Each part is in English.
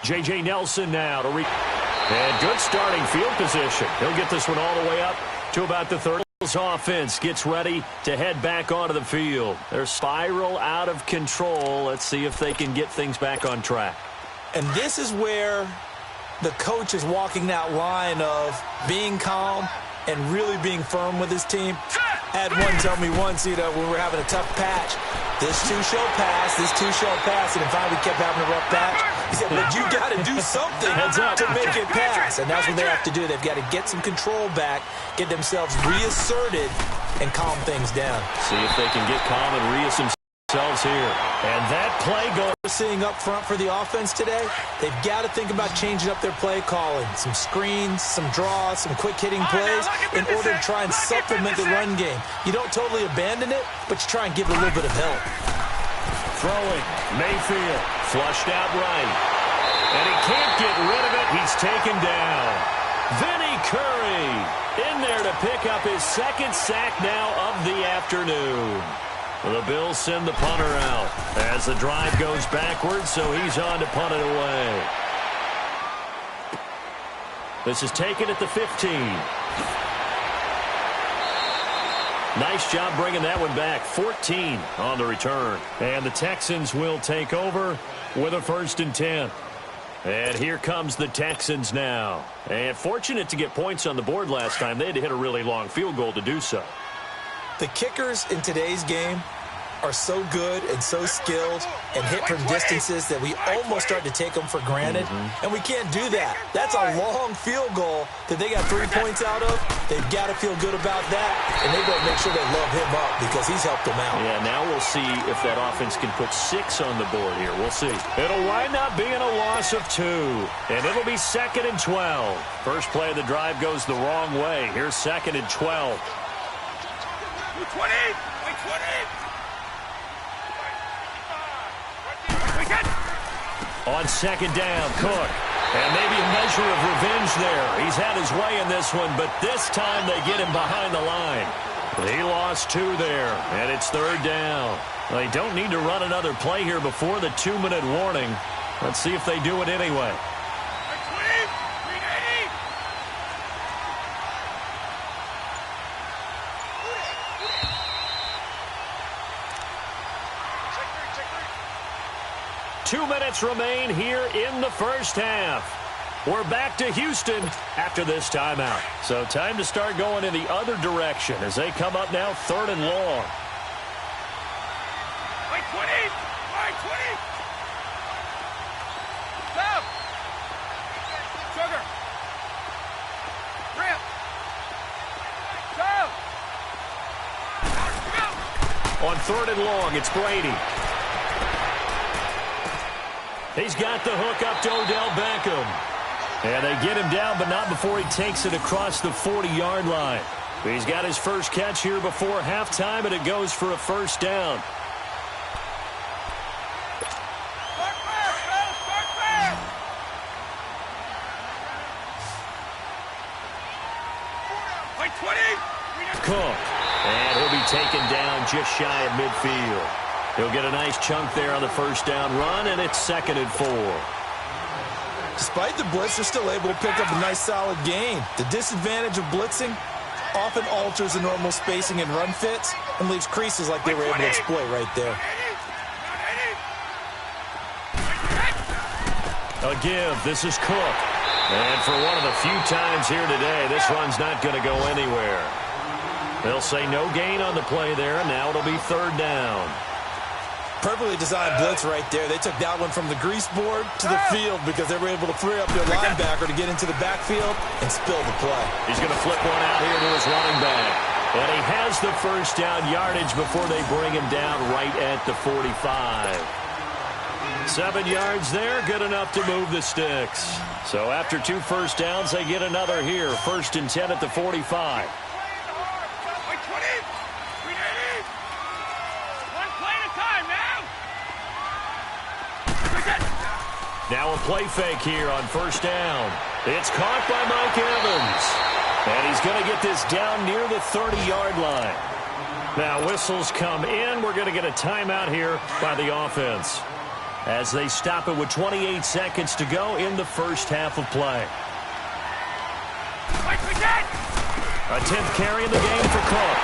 J.J. Nelson now to and good starting field position. He'll get this one all the way up to about the 30. Offense gets ready to head back onto the field. Their spiral out of control. Let's see if they can get things back on track. And this is where the coach is walking that line of being calm and really being firm with his team. I had one tell me once, when we were having a tough patch, this too shall pass, this too shall pass, and finally we kept having a rough patch. He said, but you got to do something to make it pass. And that's what they have to do. They've got to get some control back, get themselves reasserted, and calm things down. See if they can get calm and reassert themselves here. And that play goal we're seeing up front for the offense today, they've got to think about changing up their play calling. Some screens, some draws, some quick-hitting plays in order to try and supplement the run game. You don't totally abandon it, but you try and give it a little bit of help. Throwing, Mayfield, flushed out right. And he can't get rid of it. He's taken down. Vinny Curry in there to pick up his second sack now of the afternoon. The Bills send the punter out as the drive goes backwards, so he's on to punt it away. This is taken at the 15. Nice job bringing that one back. 14 on the return. And the Texans will take over with a 1st and 10. And here comes the Texans now. And fortunate to get points on the board last time. They had to hit a really long field goal to do so. The kickers in today's game are so good and so skilled and hit from distances that we almost start to take them for granted. And we can't do that. That's a long field goal that they got 3 points out of. They've got to feel good about that, and they've got to make sure they love him up because he's helped them out. Yeah, now we'll see if that offense can put 6 on the board here. We'll see. It'll wind up being a loss of 2, and it'll be 2nd and 12. First play of the drive goes the wrong way. Here's 2nd and 12. 20! 20! On 2nd down, Cook. And maybe a measure of revenge there. He's had his way in this one, but this time they get him behind the line. He lost 2 there, and it's 3rd down. They don't need to run another play here before the 2-minute warning. Let's see if they do it anyway. Two minutes remain here in the first half. We're back to Houston after this timeout. So time to start going in the other direction as they come up now 3rd and long. 20! 20! Stop! Sugar! Ramp! Go! On 3rd and long, it's Brady. He's got the hook up to Odell Beckham. And they get him down, but not before he takes it across the 40-yard line. He's got his first catch here before halftime, and it goes for a 1st down. Cook. And he'll be taken down just shy of midfield. He'll get a nice chunk there on the 1st down run, and it's 2nd and 4. Despite the blitz, they're still able to pick up a nice solid gain. The disadvantage of blitzing often alters the normal spacing and run fits and leaves creases like they were able to exploit right there. A give. This is Cook. And for one of the few times here today, this run's not going to go anywhere. They'll say no gain on the play there, and now it'll be 3rd down. Perfectly designed blitz right there. They took that one from the grease board to the field because they were able to free up their linebacker to get into the backfield and spill the play. He's going to flip one out here to his running back. And he has the 1st down yardage before they bring him down right at the 45. 7 yards there, good enough to move the sticks. So after 2 1st downs, they get another here. 1st and 10 at the 45. Now a play fake here on 1st down. It's caught by Mike Evans. And he's going to get this down near the 30-yard line. Now whistles come in. We're going to get a timeout here by the offense. as they stop it with 28 seconds to go in the first half of play. A 10th carry in the game for Cook.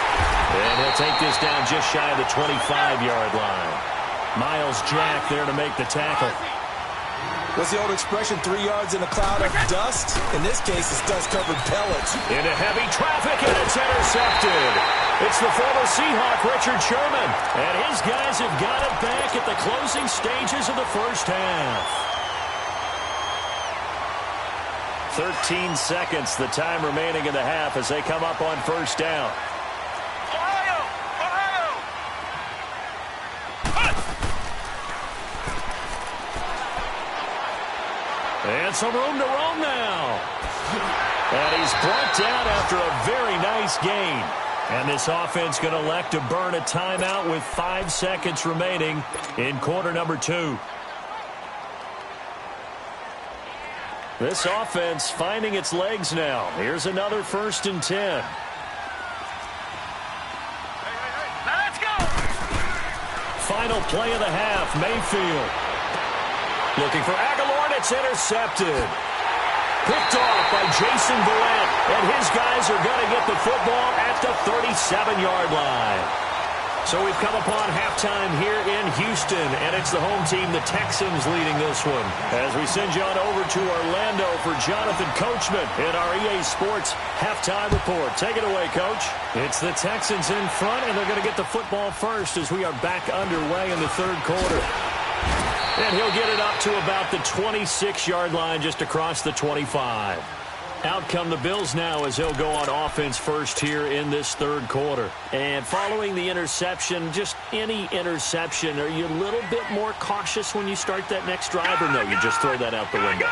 And he'll take this down just shy of the 25-yard line. Miles Jack there to make the tackle. What's the old expression, 3 yards in a cloud of dust? In this case, it's dust-covered pellets. Into heavy traffic, and it's intercepted. It's the former Seahawk, Richard Sherman. And his guys have got it back at the closing stages of the first half. 13 seconds, the time remaining in the half as they come up on first down. And some room to roam now. And he's brought down after a very nice gain. And this offense going to elect to burn a timeout with 5 seconds remaining in quarter number 2. This offense finding its legs now. Here's another 1st and 10. Let's go! Final play of the half, Mayfield. Looking for Aguilar, and it's intercepted. Picked off by Jason Verrett, and his guys are going to get the football at the 37-yard line. So we've come upon halftime here in Houston, and it's the home team, the Texans, leading this one. As we send you on over to Orlando for Jonathan Coachman in our EA Sports halftime report. Take it away, Coach. It's the Texans in front, and they're going to get the football first as we are back underway in the third quarter. And he'll get it up to about the 26-yard line, just across the 25. Out come the Bills now as they'll go on offense first here in this third quarter. And following the interception, just any interception, are you a little bit more cautious when you start that next drive, or no, you just throw that out the window?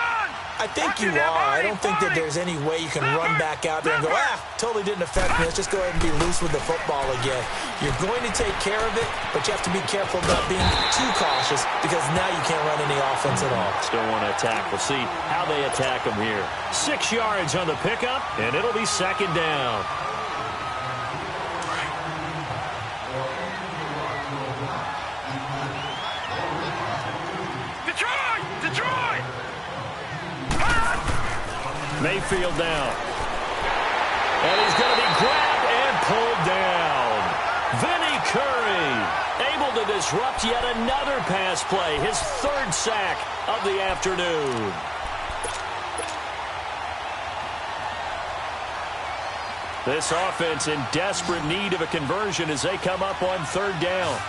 I think you are. I don't think that there's any way you can run back out there and go, totally didn't affect me. Let's just go ahead and be loose with the football again. You're going to take care of it, but you have to be careful about being too cautious because now you can't run any offense at all. Still want to attack. We'll see how they attack them here. 6 yards on the pickup, and it'll be second down. Mayfield down. And he's going to be grabbed and pulled down. Vinny Curry able to disrupt yet another pass play. His 3rd sack of the afternoon. This offense in desperate need of a conversion as they come up on 3rd down.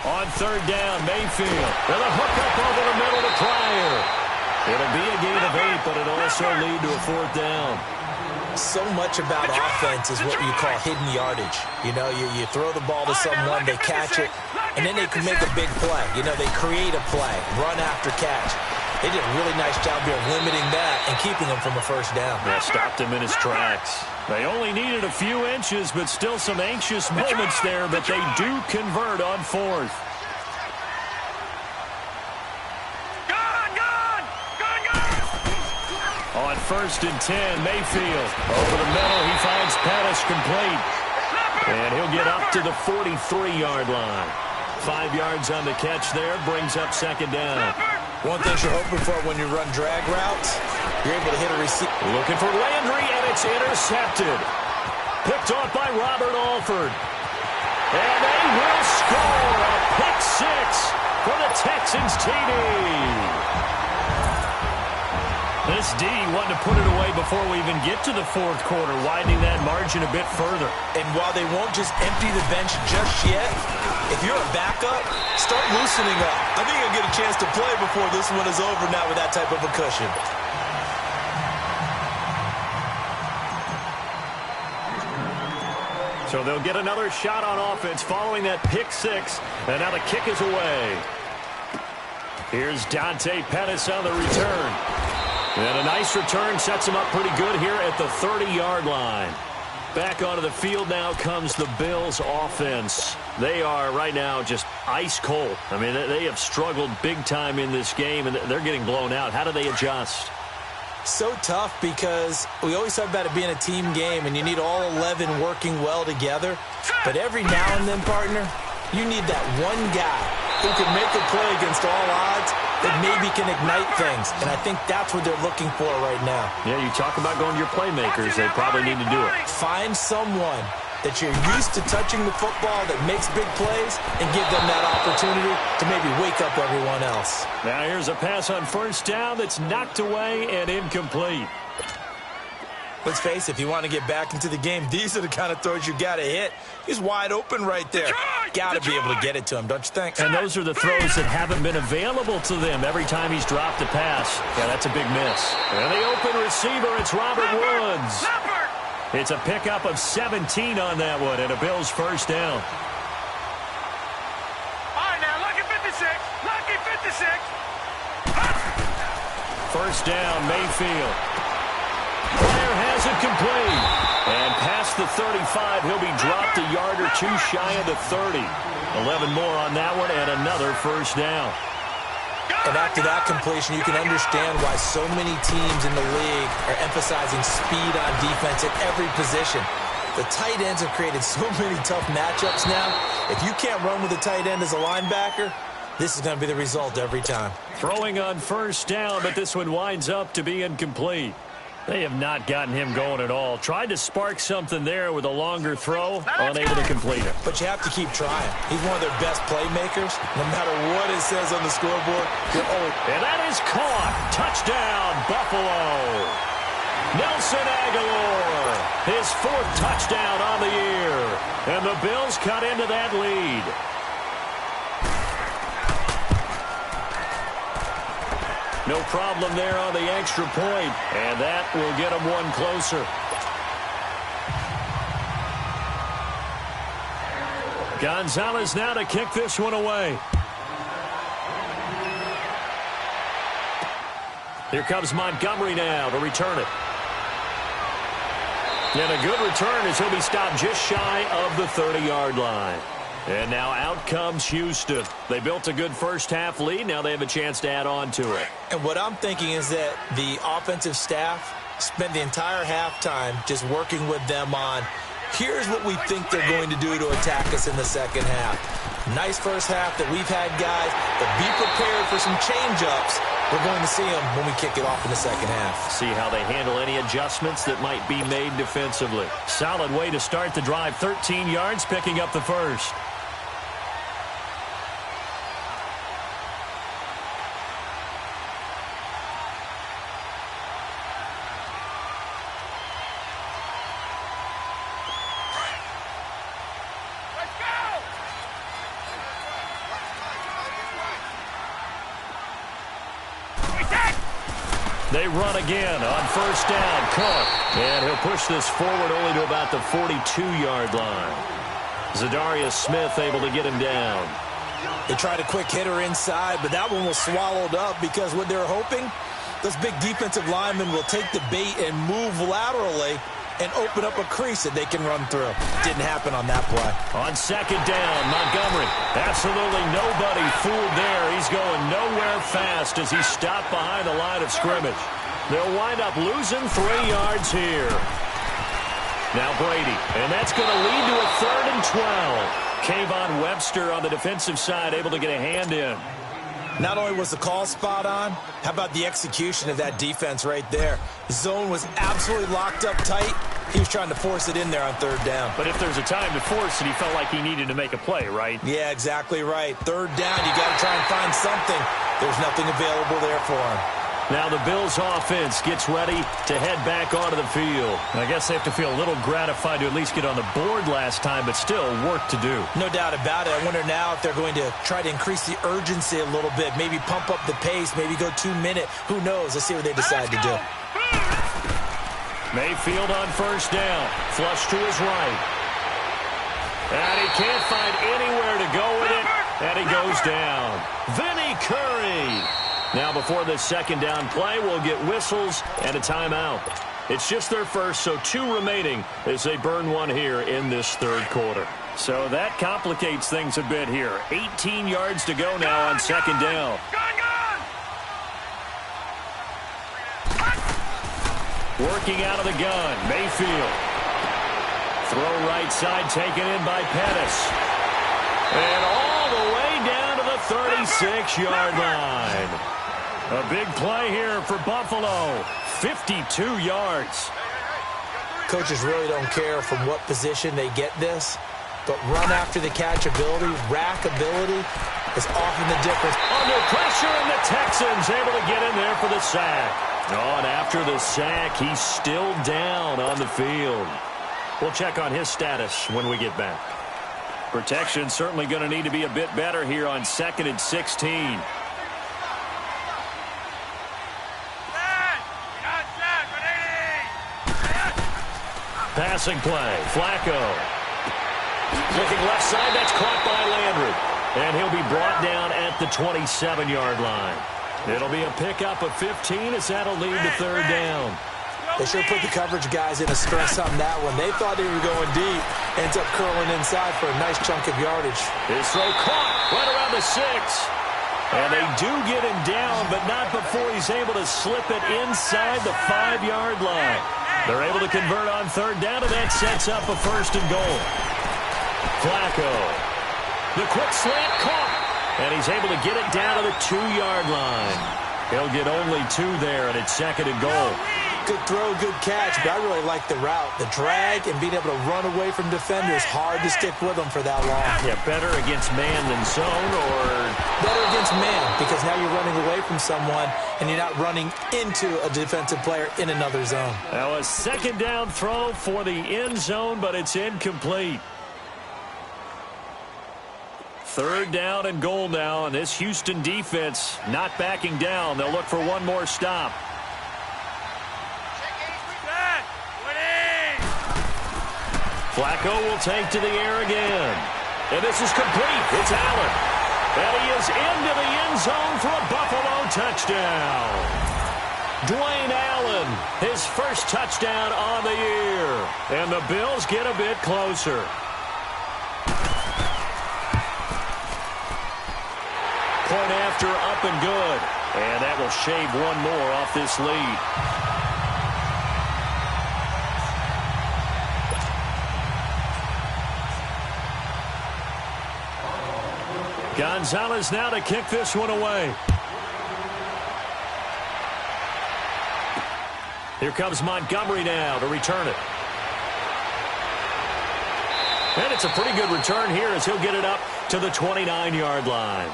On 3rd down, Mayfield with a hookup over the middle to Pryor. It'll be a gain of 8, but it'll also lead to a 4th down. So much about offense is what you call hidden yardage. You know, you throw the ball to someone, they catch it, and then they can make a big play. You know, they create a play, run after catch. They did a really nice job here of limiting that and keeping him from a 1st down. Yeah, stopped him in his tracks. They only needed a few inches, but still some anxious moments there, but they do convert on 4th. On 1st and 10, Mayfield over the middle. He finds Pettis complete. And he'll get up to the 43-yard line. 5 yards on the catch there, brings up 2nd down. One thing you're hoping for when you run drag routes, you're able to hit a receiver. Looking for Landry, and it's intercepted. Picked off by Robert Alford. And they will score a pick 6 for the Texans TD. This D wanted to put it away before we even get to the 4th quarter, widening that margin a bit further. And while they won't just empty the bench just yet, if you're a backup, start loosening up. I think you'll get a chance to play before this one is over now with that type of a cushion. So they'll get another shot on offense following that pick 6, and now the kick is away. Here's Dante Pettis on the return. And a nice return sets him up pretty good here at the 30-yard line. Back onto the field now comes the Bills offense. They are right now just ice cold. I mean, they have struggled big time in this game, and they're getting blown out. How do they adjust? So tough because we always talk about it being a team game and you need all 11 working well together. But every now and then, partner, you need that one guy who can make a play against all odds that maybe can ignite things. And I think that's what they're looking for right now. Yeah, you talk about going to your playmakers. They probably need to do it. Find someone that you're used to touching the football that makes big plays and give them that opportunity to maybe wake up everyone else. Now here's a pass on first down that's knocked away and incomplete. Let's face it, if you want to get back into the game, these are the kind of throws you got to hit. He's wide open right there. Got to be able to get it to him, don't you think? And those are the throws that haven't been available to them every time he's dropped a pass. Yeah, that's a big miss. And the open receiver, it's Robert Woods. It's a pickup of 17 on that one, and a Bills first down. All right, now, lucky 56. Lucky 56. First down, Mayfield. Player has it complete. And past the 35, he'll be dropped a yard or two shy of the 30. 11 more on that one, and another first down. And after that completion, you can understand why so many teams in the league are emphasizing speed on defense at every position. The tight ends have created so many tough matchups now. If you can't run with a tight end as a linebacker, this is going to be the result every time. Throwing on first down, but this one winds up to be incomplete. They have not gotten him going at all. Tried to spark something there with a longer throw, unable to complete it. But you have to keep trying. He's one of their best playmakers. No matter what it says on the scoreboard, you're old. And that is caught. Touchdown, Buffalo. Nelson Aguilar, his fourth touchdown on the year. And the Bills cut into that lead. No problem there on the extra point, and that will get them one closer. Gonzalez now to kick this one away. Here comes Montgomery now to return it. And a good return as he'll be stopped just shy of the 30-yard line. And now out comes Houston. They built a good first-half lead. Now they have a chance to add on to it. And what I'm thinking is that the offensive staff spent the entire halftime just working with them on, here's what we think they're going to do to attack us in the second half. Nice first half that we've had, guys, but be prepared for some change-ups. We're going to see them when we kick it off in the second half. See how they handle any adjustments that might be made defensively. Solid way to start the drive. 13 yards, picking up the first. They run again on first down. Cook. And he'll push this forward only to about the 42-yard line. Zadarius Smith able to get him down. They tried a quick hitter inside, but that one was swallowed up because what they're hoping, those big defensive linemen will take the bait and move laterally and open up a crease that they can run through. Didn't happen on that play. On second down, Montgomery. Absolutely nobody fooled there. He's going nowhere fast as he's stopped behind the line of scrimmage. They'll wind up losing 3 yards here. Now Brady, and that's going to lead to a 3rd and 12. Kayvon Webster on the defensive side able to get a hand in. Not only was the call spot on, how about the execution of that defense right there? The zone was absolutely locked up tight. He was trying to force it in there on 3rd down. But if there's a time to force it, he felt like he needed to make a play, right? Yeah, exactly right. 3rd down, you got to try and find something. There's nothing available there for him. Now the Bills offense gets ready to head back onto the field. I guess they have to feel a little gratified to at least get on the board last time, but still work to do. No doubt about it. I wonder now if they're going to try to increase the urgency a little bit, maybe pump up the pace, maybe go 2-minute. Who knows? Let's see what they decide to do. Mayfield on first down. Flush to his right. And he can't find anywhere to go with it, and he goes down. Vinny Curry. Now before this second down play, we'll get whistles and a timeout. It's just their first, so 2 remaining as they burn one here in this 3rd quarter. So that complicates things a bit here. 18 yards to go now on second down. Working out of the gun, Mayfield. Throw right side taken in by Pettis. And all the way down to the 36-yard line. A big play here for Buffalo. 52 yards. Coaches really don't care from what position they get this, but run after the catch ability, rack ability is often the difference. Under pressure, and the Texans able to get in there for the sack. Oh, and after the sack, he's still down on the field. We'll check on his status when we get back. Protection certainly going to need to be a bit better here on 2nd and 16. Passing play, Flacco. Looking left side, that's caught by Landry. And he'll be brought down at the 27-yard line. It'll be a pickup of 15 as that'll lead to 3rd down. They sure put the coverage guys in a stress on that one. They thought they were going deep. Ends up curling inside for a nice chunk of yardage. His throw caught right around the 6. And they do get him down, but not before he's able to slip it inside the 5-yard line. They're able to convert on 3rd down, and that sets up a 1st and goal. Flacco. The quick slant caught. And he's able to get it down to the 2-yard line. He'll get only 2 there, and it's 2nd and goal. Good throw, good catch, but I really like the route. The drag and being able to run away from defenders, hard to stick with them for that long. Yeah, better against man than zone, or? Better against man, because now you're running away from someone and you're not running into a defensive player in another zone. Now a 2nd down throw for the end zone, but it's incomplete. 3rd down and goal now, and this Houston defense not backing down. They'll look for one more stop. Flacco will take to the air again. And this is complete. It's Allen. And he is into the end zone for a Buffalo touchdown. Dwayne Allen, his first touchdown on the year. And the Bills get a bit closer. Point after, up and good. And that will shave one more off this lead. Gonzalez now to kick this one away. Here comes Montgomery now to return it. And it's a pretty good return here as he'll get it up to the 29-yard line.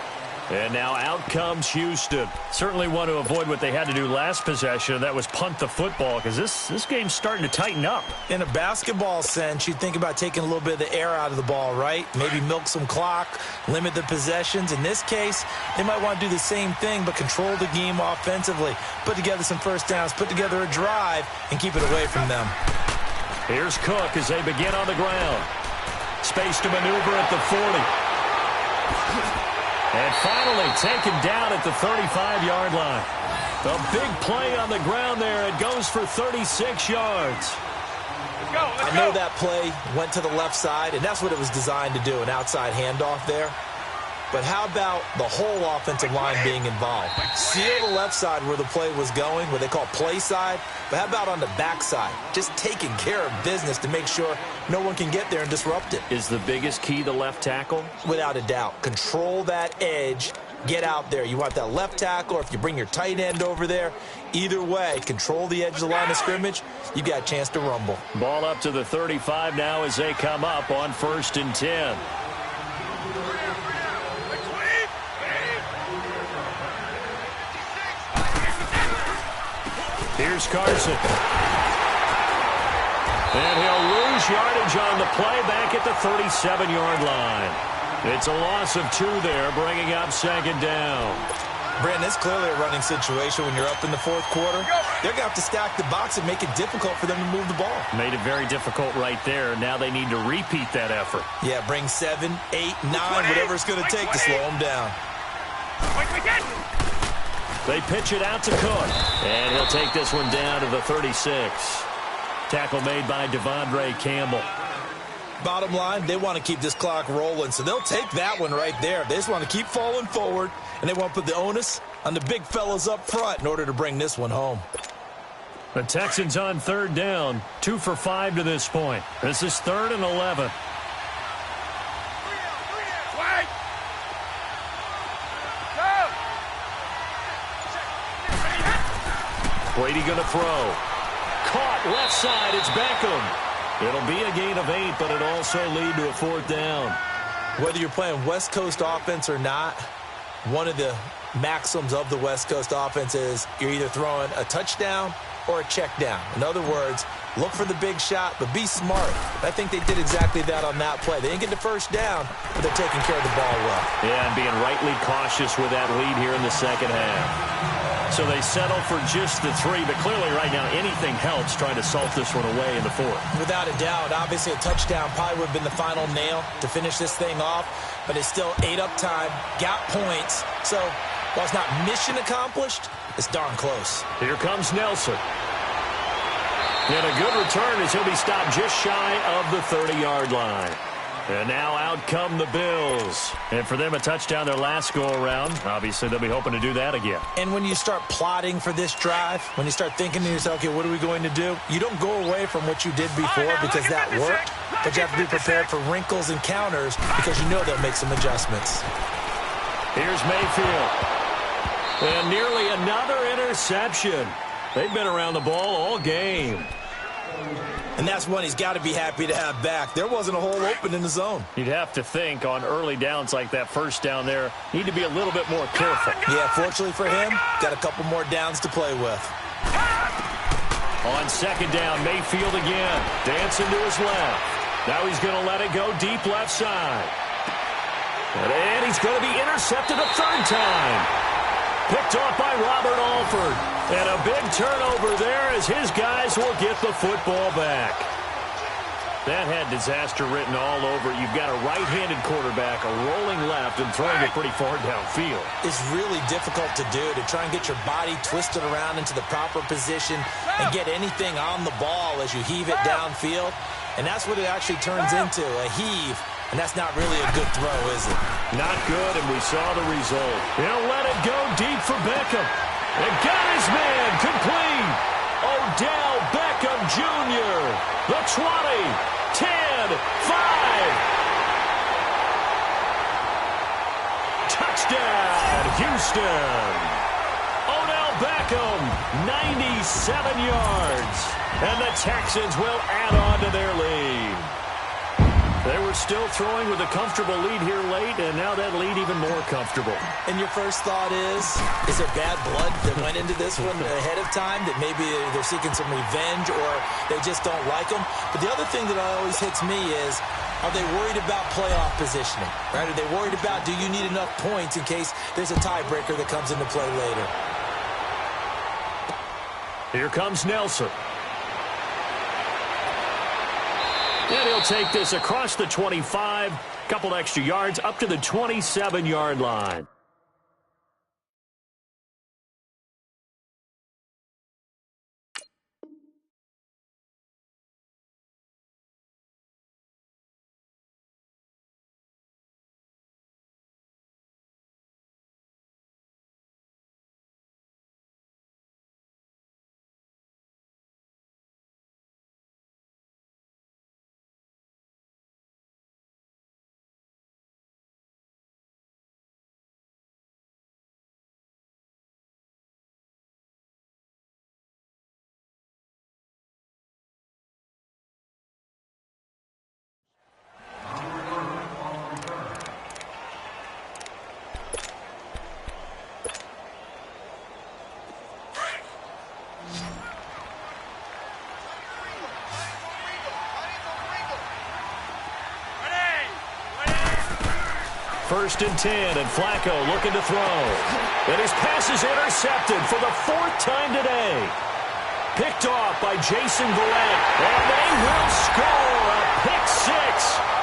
And now out comes Houston. Certainly want to avoid what they had to do last possession. That was punt the football, because this game's starting to tighten up. In a basketball sense, you think about taking a little bit of the air out of the ball, right? Maybe milk some clock, limit the possessions. In this case, they might want to do the same thing, but control the game offensively. Put together some first downs, put together a drive, and keep it away from them. Here's Cook as they begin on the ground. Space to maneuver at the 40. And finally taken down at the 35-yard line. A big play on the ground there. It goes for 36 yards. I know that play went to the left side, and that's what it was designed to do, an outside handoff there. But how about the whole offensive line being involved? Seal the left side where the play was going, what they call play side. But how about on the back side? Just taking care of business to make sure no one can get there and disrupt it. Is the biggest key the left tackle? Without a doubt. Control that edge. Get out there. You want that left tackle, or if you bring your tight end over there, either way, control the edge of the line of scrimmage, you got a chance to rumble. Ball up to the 35 now as they come up on 1st and 10. Here's Carson. And he'll lose yardage on the play back at the 37-yard line. It's a loss of 2 there, bringing up 2nd down. Brandon, it's clearly a running situation when you're up in the 4th quarter. They're going to have to stack the box and make it difficult for them to move the ball. Made it very difficult right there. Now they need to repeat that effort. Yeah, bring 7, 8, 9, whatever it's going to take to slow them down. They pitch it out to Cook. And he'll take this one down to the 36. Tackle made by Devondre Campbell. Bottom line, they want to keep this clock rolling, so they'll take that one right there. They just want to keep falling forward, and they want to put the onus on the big fellas up front in order to bring this one home. The Texans on third down, 2 for 5 to this point. This is 3rd and 11. Brady going to throw. Caught left side. It's Beckham. It'll be a gain of 8, but it'll also lead to a 4th down. Whether you're playing West Coast offense or not, one of the maxims of the West Coast offense is you're either throwing a touchdown or a check down. In other words, look for the big shot, but be smart. I think they did exactly that on that play. They didn't get the first down, but they're taking care of the ball well. Yeah, and being rightly cautious with that lead here in the second half. So they settle for just the 3, but clearly right now anything helps trying to salt this one away in the 4th. Without a doubt, obviously a touchdown probably would have been the final nail to finish this thing off, but it's still 8 up time, got points. So while it's not mission accomplished, it's darn close. Here comes Nelson. And a good return as he'll be stopped just shy of the 30-yard line. And now out come the Bills. And for them, a touchdown their last go-around. Obviously, they'll be hoping to do that again. And when you start plotting for this drive, when you start thinking to yourself, okay, what are we going to do? You don't go away from what you did before because that worked, but you have to be prepared for wrinkles and counters because you know they'll make some adjustments. Here's Mayfield. And nearly another interception. They've been around the ball all game. And that's one he's got to be happy to have back. There wasn't a hole open in the zone. You'd have to think on early downs like that first down there, need to be a little bit more careful. Yeah, fortunately for him, got a couple more downs to play with. On second down, Mayfield again. Dancing to his left. Now he's going to let it go deep left side. And he's going to be intercepted a 3rd time. Picked off by Robert Alford. And a big turnover there as his guys will get the football back. That had disaster written all over it. You've got a right-handed quarterback, a rolling left, and throwing it pretty far downfield. It's really difficult to do, to try and get your body twisted around into the proper position and get anything on the ball as you heave it downfield. And that's what it actually turns into, a heave. And that's not really a good throw, is it? Not good, and we saw the result. He'll let it go deep for Beckham. And got his man complete. Odell Beckham Jr. The 20, 10, 5. Touchdown, Houston. Odell Beckham, 97 yards. And the Texans will add on to their lead. They were still throwing with a comfortable lead here late, and now that lead even more comfortable. And your first thought is there bad blood that went into this one ahead of time, that maybe they're seeking some revenge or they just don't like them? But the other thing that always hits me is, are they worried about playoff positioning? Right? Are they worried about, do you need enough points in case there's a tiebreaker that comes into play later? Here comes Nelson. And he'll take this across the 25, couple extra yards, up to the 27-yard line. First and 10, and Flacco looking to throw. And his pass is intercepted for the 4th time today. Picked off by Jason Verrett. And they will score a pick-6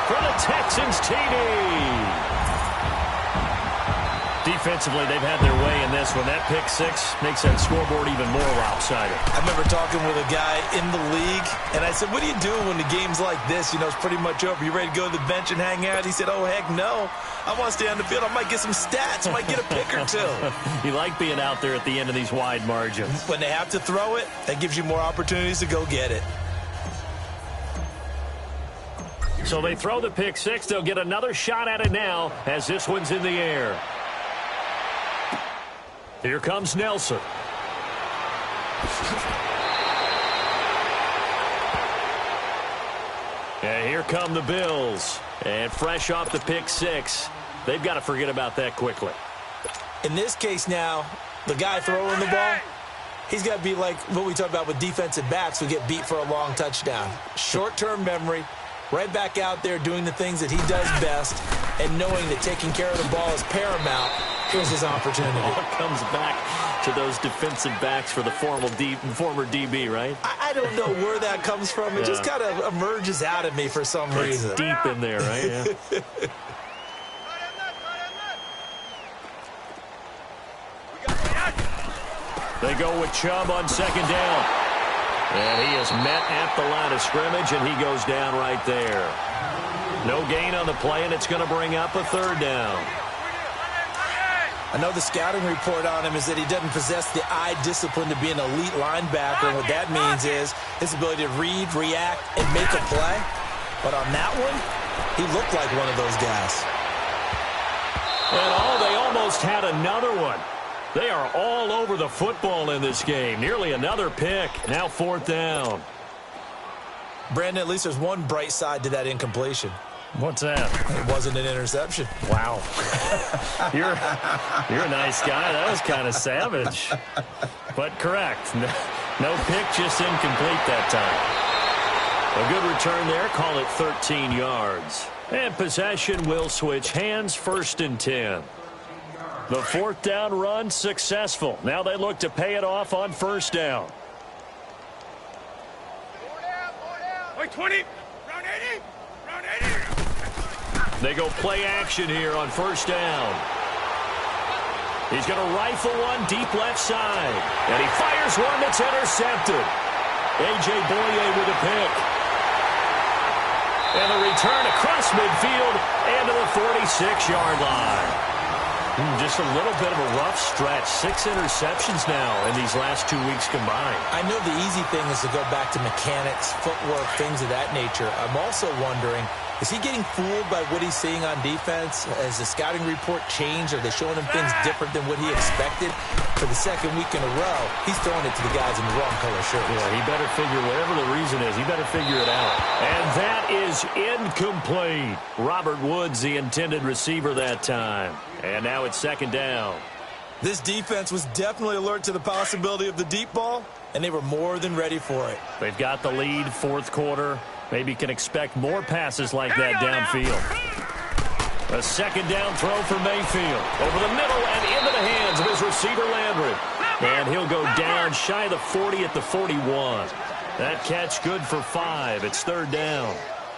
for the Texans TD. Defensively, they've had their way in this one. That pick-6 makes that scoreboard even more lopsided. I remember talking with a guy in the league, and I said, what are you doing when the game's like this? You know, it's pretty much over. You ready to go to the bench and hang out? He said, oh, heck no. I want to stay on the field. I might get some stats. Might get a pick or two. You like being out there at the end of these wide margins. When they have to throw it, that gives you more opportunities to go get it. So they throw the pick six. They'll get another shot at it now as this one's in the air. Here comes Nelson. And here come the Bills. And fresh off the pick six, they've got to forget about that quickly. In this case now, the guy throwing the ball, he's got to be like what we talked about with defensive backs who get beat for a long touchdown. Short-term memory, right back out there doing the things that he does best, and knowing that taking care of the ball is paramount. Here's his opportunity. All comes back to those defensive backs for the former DB, right? I don't know where that comes from. It just kind of emerges out of me for some reason. It's deep in there, right? Yeah. They go with Chubb on second down. And he is met at the line of scrimmage, and he goes down right there. No gain on the play, and it's going to bring up a third down. I know the scouting report on him is that he doesn't possess the eye discipline to be an elite linebacker. And what that means is his ability to read, react, and make a play. But on that one, he looked like one of those guys. And they almost had another one. They are all over the football in this game. Nearly another pick. Now fourth down. Brandon, at least there's one bright side to that incompletion. What's that? It wasn't an interception. Wow. You're a nice guy. That was kind of savage. But correct. No pick, just incomplete that time. A good return there. Call it 13 yards. And possession will switch hands, 1st and 10. The fourth down run successful. Now they look to pay it off on first down. 20. Round 80. Round 80. They go play action here on first down. He's going to rifle one deep left side. And he fires one that's intercepted. A.J. Boye with a pick. And the return across midfield and to the 46-yard line. Just a little bit of a rough stretch. 6 interceptions now in these last 2 weeks combined. I know the easy thing is to go back to mechanics, footwork, things of that nature. I'm also wondering, is he getting fooled by what he's seeing on defense? Has the scouting report changed? Are they showing him things different than what he expected? For the second week in a row, he's throwing it to the guys in the wrong color shirts. Yeah, he better figure, whatever the reason is, he better figure it out. And that is incomplete. Robert Woods, the intended receiver that time. And now it's second down. This defense was definitely alert to the possibility of the deep ball, and they were more than ready for it. They've got the lead, fourth quarter. Maybe can expect more passes like that downfield. A second down throw for Mayfield. Over the middle and into the hands of his receiver Landry. And he'll go down shy of the 40 at the 41. That catch good for 5. It's third down.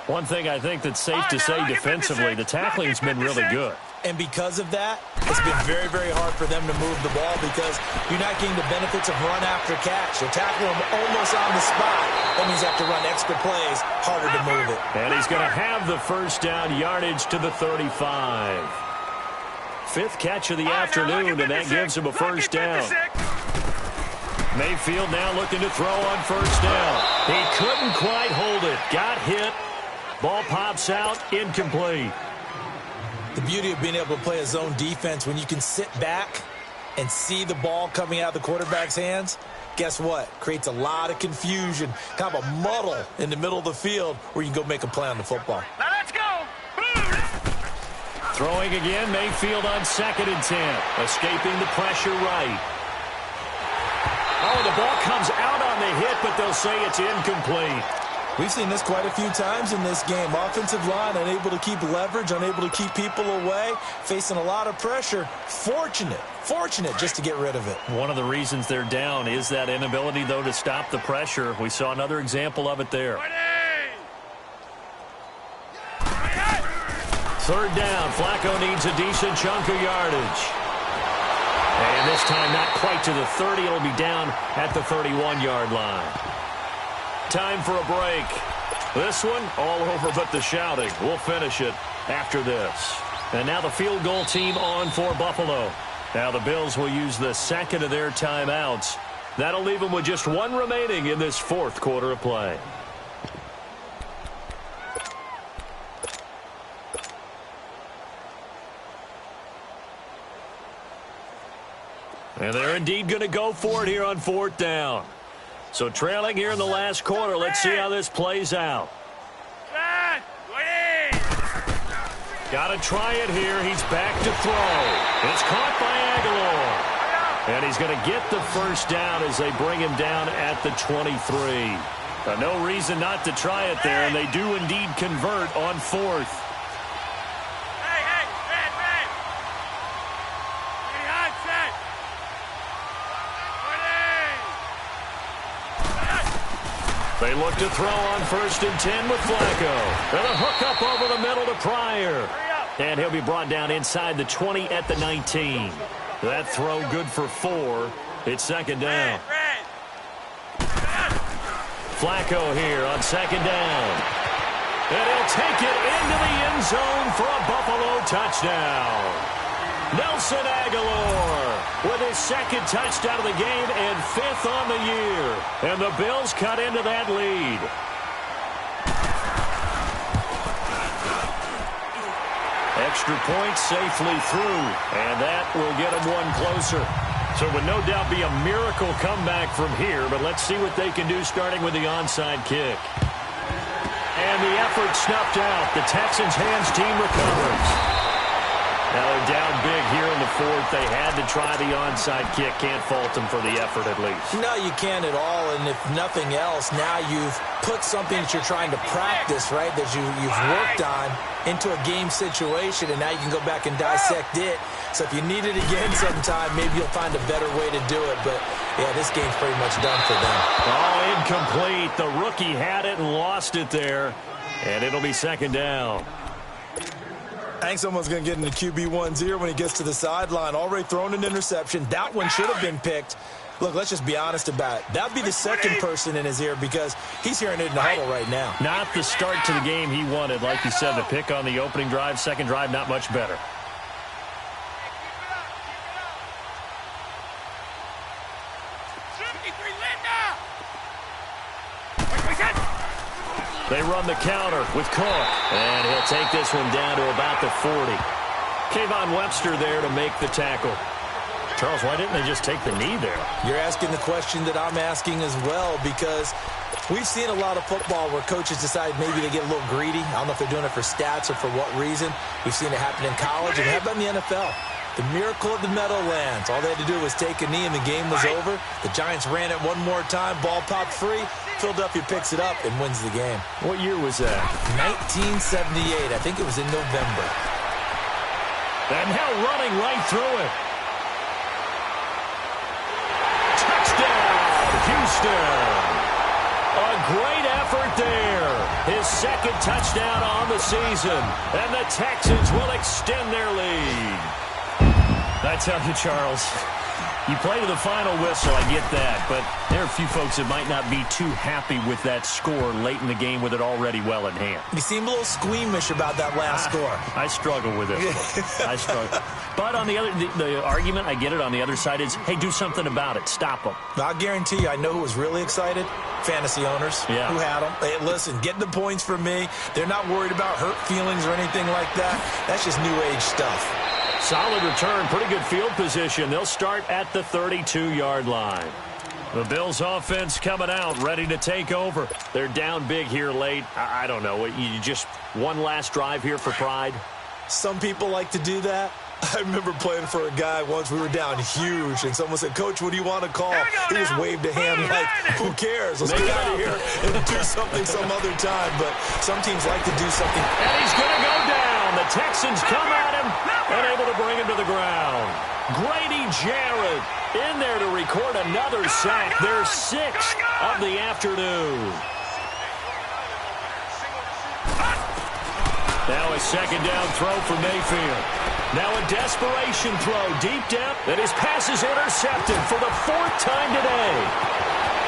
One thing I think that's safe to say defensively, the tackling's been really good. And because of that, it's been very, very hard for them to move the ball because you're not getting the benefits of run after catch. You're tackling them almost on the spot. That means you have to run extra plays, harder to move it. And he's going to have the first down yardage to the 35. 5th catch of the afternoon, and that gives him a first down. Mayfield now looking to throw on first down. He couldn't quite hold it. Got hit. Ball pops out, incomplete. The beauty of being able to play a zone defense when you can sit back and see the ball coming out of the quarterback's hands, guess what? Creates a lot of confusion, kind of a muddle in the middle of the field where you can go make a play on the football. Now let's go. Throwing again, Mayfield on 2nd and 10. Escaping the pressure right. Oh, the ball comes out on the hit, but they'll say it's incomplete. We've seen this quite a few times in this game. Offensive line unable to keep leverage, unable to keep people away, facing a lot of pressure. Fortunate just to get rid of it. One of the reasons they're down is that inability, though, to stop the pressure. We saw another example of it there. Third down. Flacco needs a decent chunk of yardage. And this time not quite to the 30. It'll be down at the 31-yard line. Time for a break. This one all over but the shouting. We'll finish it after this. And now the field goal team on for Buffalo. Now the Bills will use the second of their timeouts. That'll leave them with just one remaining in this fourth quarter of play. And they're indeed going to go for it here on fourth down. So trailing here in the last quarter. Let's see how this plays out. Got to try it here. He's back to throw. It's caught by Aguilar. And he's going to get the first down as they bring him down at the 23. No reason not to try it there, and they do indeed convert on fourth. They look to throw on 1st and 10 with Flacco. And a hook up over the middle to Pryor. And he'll be brought down inside the 20 at the 19. That throw good for 4. It's second down. Flacco here on second down. And he'll take it into the end zone for a Buffalo touchdown. Nelson Aguilar with his second touchdown of the game and 5th on the year. And the Bills cut into that lead. Extra point safely through, and that will get them one closer. So it would no doubt be a miracle comeback from here, but let's see what they can do starting with the onside kick. And the effort snuffed out. The Texans' hands team recovers. Now they're down big here in the fourth. They had to try the onside kick. Can't fault them for the effort at least. No, you can't at all. And if nothing else, now you've put something that you're trying to practice, right, that you've worked on into a game situation, and now you can go back and dissect it. So if you need it again sometime, maybe you'll find a better way to do it. But, yeah, this game's pretty much done for them. Oh, incomplete. The rookie had it and lost it there. And it'll be second down. I think someone's going to get in the QB1's ear when he gets to the sideline. Already thrown an interception. That one should have been picked. Look, let's just be honest about it. That would be the second person in his ear because he's hearing it in the huddle right now. Not the start to the game he wanted. Like you said, the pick on the opening drive, second drive, not much better. They run the counter with Cook, and he'll take this one down to about the 40. Kayvon Webster there to make the tackle. Charles, why didn't they just take the knee there? You're asking the question that I'm asking as well, because we've seen a lot of football where coaches decide maybe they get a little greedy. I don't know if they're doing it for stats or for what reason. We've seen it happen in college and happen in the NFL. The miracle of the Meadowlands. All they had to do was take a knee and the game was over. The Giants ran it one more time. Ball popped free. Philadelphia picks it up and wins the game. What year was that? 1978. I think it was in November. And now running right through it. Touchdown, Houston. A great effort there. His second touchdown on the season. And the Texans will extend their lead. I tell you, Charles, you play to the final whistle, I get that, but there are a few folks that might not be too happy with that score late in the game with it already well in hand. You seem a little squeamish about that last score. I struggle with it. I struggle. But on the other, the argument, I get it, on the other side is, hey, do something about it. Stop them. I'll guarantee you, I know who was really excited. Fantasy owners who had them. Hey, listen, get the points for me. They're not worried about hurt feelings or anything like that. That's just new age stuff. Solid return, pretty good field position. They'll start at the 32-yard line. The Bills offense coming out, ready to take over. They're down big here late. I don't know. You just one last drive here for pride? Some people like to do that. I remember playing for a guy once. We were down huge, and someone said, "Coach, what do you want to call?" He just waved a hand like, "Who cares? Let's get out of here and do something some other time." But some teams like to do something. And he's going to go down. The Texans come at him and able to bring him to the ground. Grady Jarrett in there to record another sack. Their 6th of the afternoon. Now a second down throw for Mayfield. Now a desperation throw deep down, and his pass is intercepted for the 4th time today.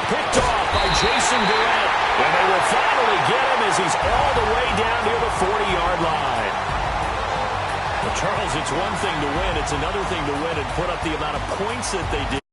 Picked off by Jason Garrett, and they will finally get him as he's all the way down near the 40-yard line. Well, Charles, it's one thing to win. It's another thing to win and put up the amount of points that they did.